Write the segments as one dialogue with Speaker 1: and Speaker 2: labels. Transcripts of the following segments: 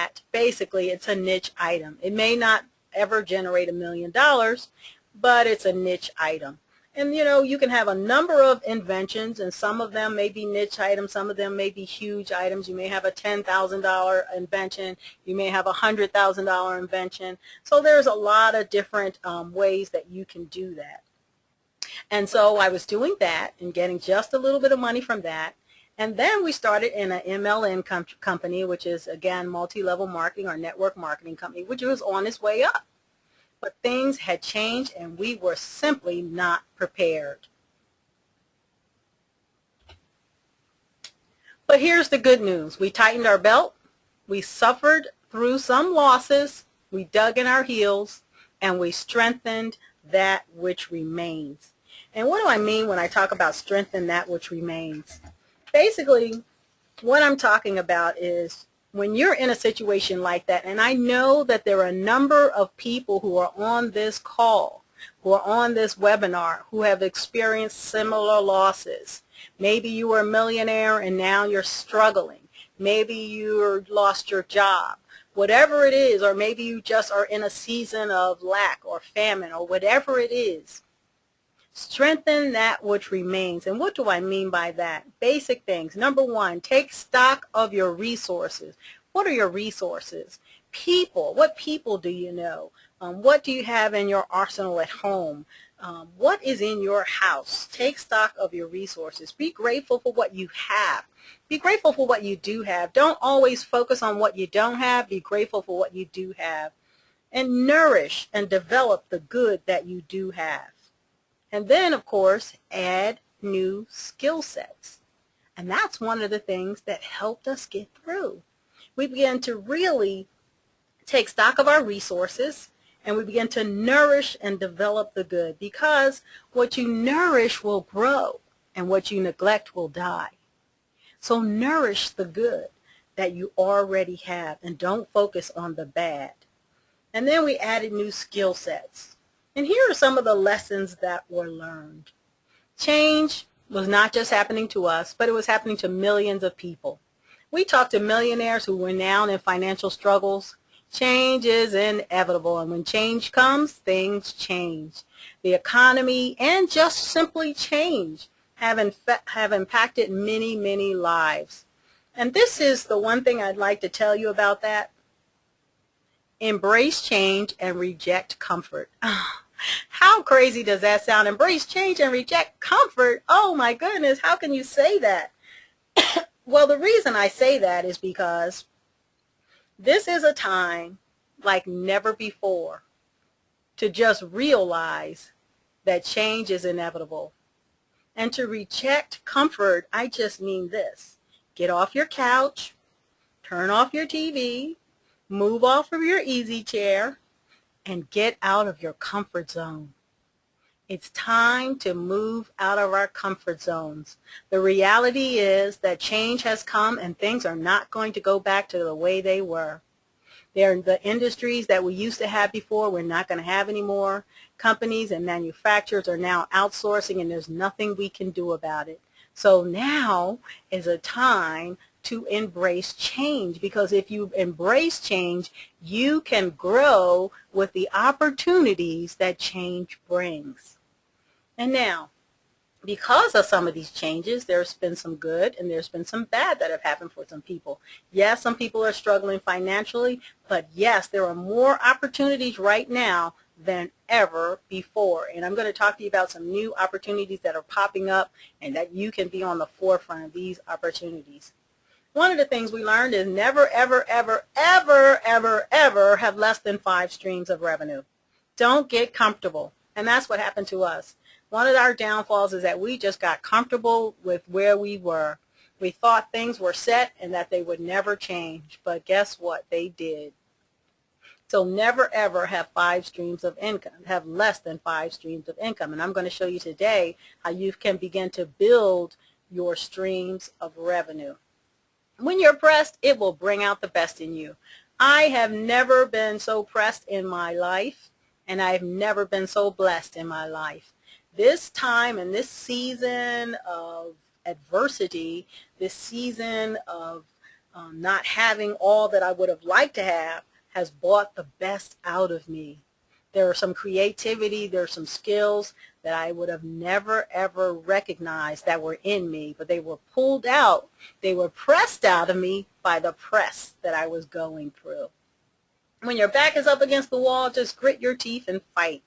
Speaker 1: that basically it's a niche item. It may not ever generate $1 million, but it's a niche item. And you know, you can have a number of inventions, and some of them may be niche items, some of them may be huge items. You may have a $10,000 invention, you may have a $100,000 invention. So there's a lot of different ways that you can do that. And so I was doing that and getting just a little bit of money from that. And then we started in an MLM company, which is, again, multi-level marketing or network marketing company, which was on its way up. But things had changed and we were simply not prepared. But here's the good news. We tightened our belt. We suffered through some losses. We dug in our heels and we strengthened that which remains. And what do I mean when I talk about strengthen that which remains? Basically, what I'm talking about is when you're in a situation like that, and I know that there are a number of people who are on this call, who are on this webinar, who have experienced similar losses. Maybe you were a millionaire and now you're struggling. Maybe you lost your job. Whatever it is, or maybe you just are in a season of lack or famine or whatever it is. Strengthen that which remains. And what do I mean by that? Basic things. Number one, take stock of your resources. What are your resources? People. What people do you know? What do you have in your arsenal at home? What is in your house? Take stock of your resources. Be grateful for what you have. Be grateful for what you do have. Don't always focus on what you don't have. Be grateful for what you do have. And nourish and develop the good that you do have. And then, of course, add new skill sets. And that's one of the things that helped us get through. We began to really take stock of our resources, and we began to nourish and develop the good, because what you nourish will grow, and what you neglect will die. So nourish the good that you already have, and don't focus on the bad. And then we added new skill sets. And here are some of the lessons that were learned. Change was not just happening to us, but it was happening to millions of people. We talked to millionaires who were now in financial struggles. Change is inevitable, and when change comes, things change. The economy and just simply change have impacted many, many lives. And this is the one thing I'd like to tell you about that. Embrace change and reject comfort. How crazy does that sound? Embrace change and reject comfort. Oh my goodness, how can you say that? Well, the reason I say that is because this is a time like never before to just realize that change is inevitable. And to reject comfort, I just mean this. Get off your couch, turn off your TV, move off of your easy chair, and get out of your comfort zone. It's time to move out of our comfort zones. The reality is that change has come and things are not going to go back to the way they were. The industries that we used to have before, we're not going to have anymore. Companies and manufacturers are now outsourcing, and there's nothing we can do about it. So now is a time to embrace change, because if you embrace change, you can grow with the opportunities that change brings. And now, because of some of these changes, there's been some good and there's been some bad that have happened for some people. Yes, some people are struggling financially, but yes, there are more opportunities right now than ever before. And I'm going to talk to you about some new opportunities that are popping up and that you can be on the forefront of these opportunities. One of the things we learned is never, ever, ever, ever, ever, ever have less than 5 streams of revenue. Don't get comfortable. And that's what happened to us. One of our downfalls is that we just got comfortable with where we were. We thought things were set and that they would never change. But guess what? They did. So never, ever have 5 streams of income. Have less than 5 streams of income. And I'm going to show you today how you can begin to build your streams of revenue. When you're pressed, it will bring out the best in you. I have never been so pressed in my life, and I've never been so blessed in my life. This time and this season of adversity, this season of not having all that I would have liked to have has brought the best out of me. There are some creativity, there are some skills that I would have never ever recognized that were in me, but they were pulled out, they were pressed out of me by the press that I was going through. When your back is up against the wall, just grit your teeth and fight.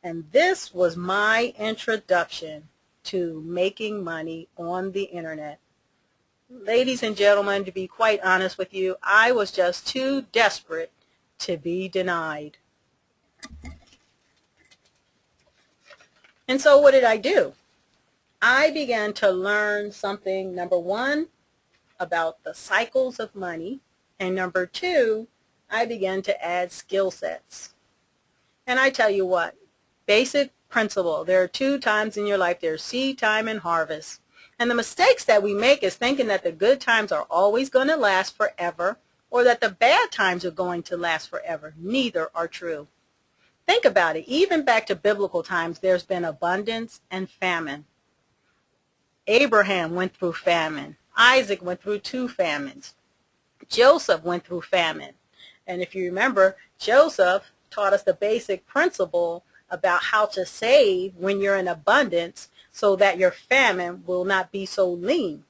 Speaker 1: And this was my introduction to making money on the internet. Ladies and gentlemen, to be quite honest with you, I was just too desperate to be denied. And so what did I do? I began to learn something, number one, about the cycles of money, and number two, I began to add skill sets. And I tell you what, basic principle, there are two times in your life, there's seed time and harvest. And the mistakes that we make is thinking that the good times are always going to last forever, or that the bad times are going to last forever. Neither are true. Think about it. Even back to biblical times, there's been abundance and famine. Abraham went through famine. Isaac went through 2 famines. Joseph went through famine. And if you remember, Joseph taught us the basic principle about how to save when you're in abundance so that your famine will not be so lean.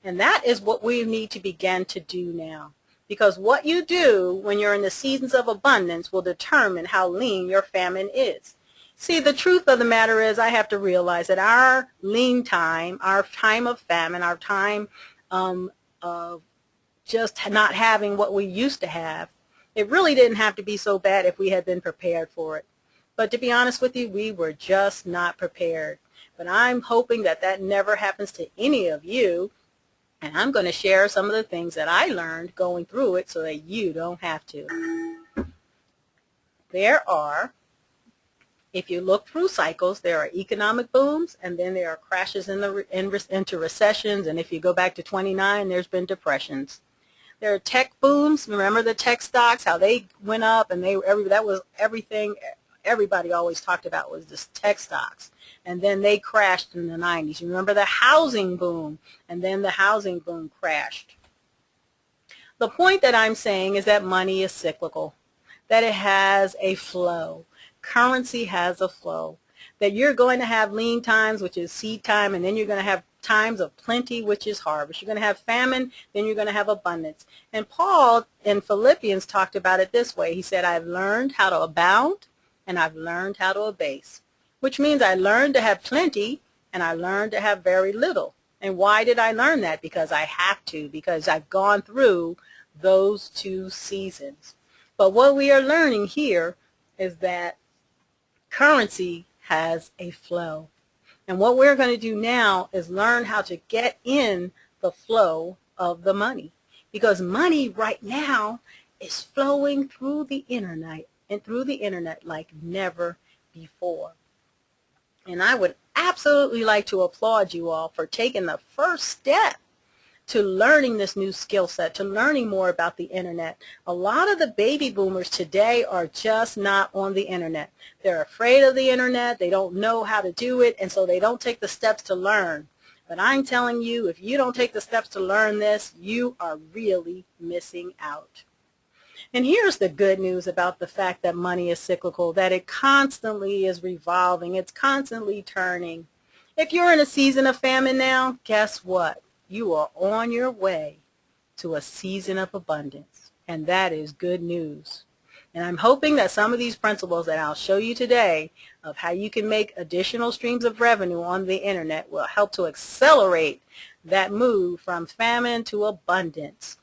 Speaker 1: And that is what we need to begin to do now. Because what you do when you're in the seasons of abundance will determine how lean your famine is. See, the truth of the matter is I have to realize that our lean time, our time of famine, our time of just not having what we used to have, it really didn't have to be so bad if we had been prepared for it. But to be honest with you, we were just not prepared. But I'm hoping that that never happens to any of you. And I'm going to share some of the things that I learned going through it so that you don't have to. There are, if you look through cycles, there are economic booms, and then there are crashes into recessions. And if you go back to 29, there's been depressions. There are tech booms. Remember the tech stocks, how they went up, and that was everything everybody always talked about was this tech stocks. And then they crashed in the 90s. You remember the housing boom, and then the housing boom crashed. The point that I'm saying is that money is cyclical, that it has a flow. Currency has a flow, that you're going to have lean times, which is seed time, and then you're going to have times of plenty, which is harvest. You're going to have famine, then you're going to have abundance. And Paul in Philippians talked about it this way. He said, I've learned how to abound, and I've learned how to abase, which means I learned to have plenty, and I learned to have very little. And why did I learn that? Because I have to, because I've gone through those 2 seasons. But what we are learning here is that currency has a flow. And what we're going to do now is learn how to get in the flow of the money. Because money right now is flowing through the internet like never before. And I would absolutely like to applaud you all for taking the first step to learning this new skill set, to learning more about the internet. A lot of the baby boomers today are just not on the internet. They're afraid of the internet, they don't know how to do it, and so they don't take the steps to learn. But I'm telling you, if you don't take the steps to learn this, you are really missing out. And here's the good news about the fact that money is cyclical, that it constantly is revolving, it's constantly turning. If you're in a season of famine now, guess what? You are on your way to a season of abundance, and that is good news. And I'm hoping that some of these principles that I'll show you today of how you can make additional streams of revenue on the internet will help to accelerate that move from famine to abundance.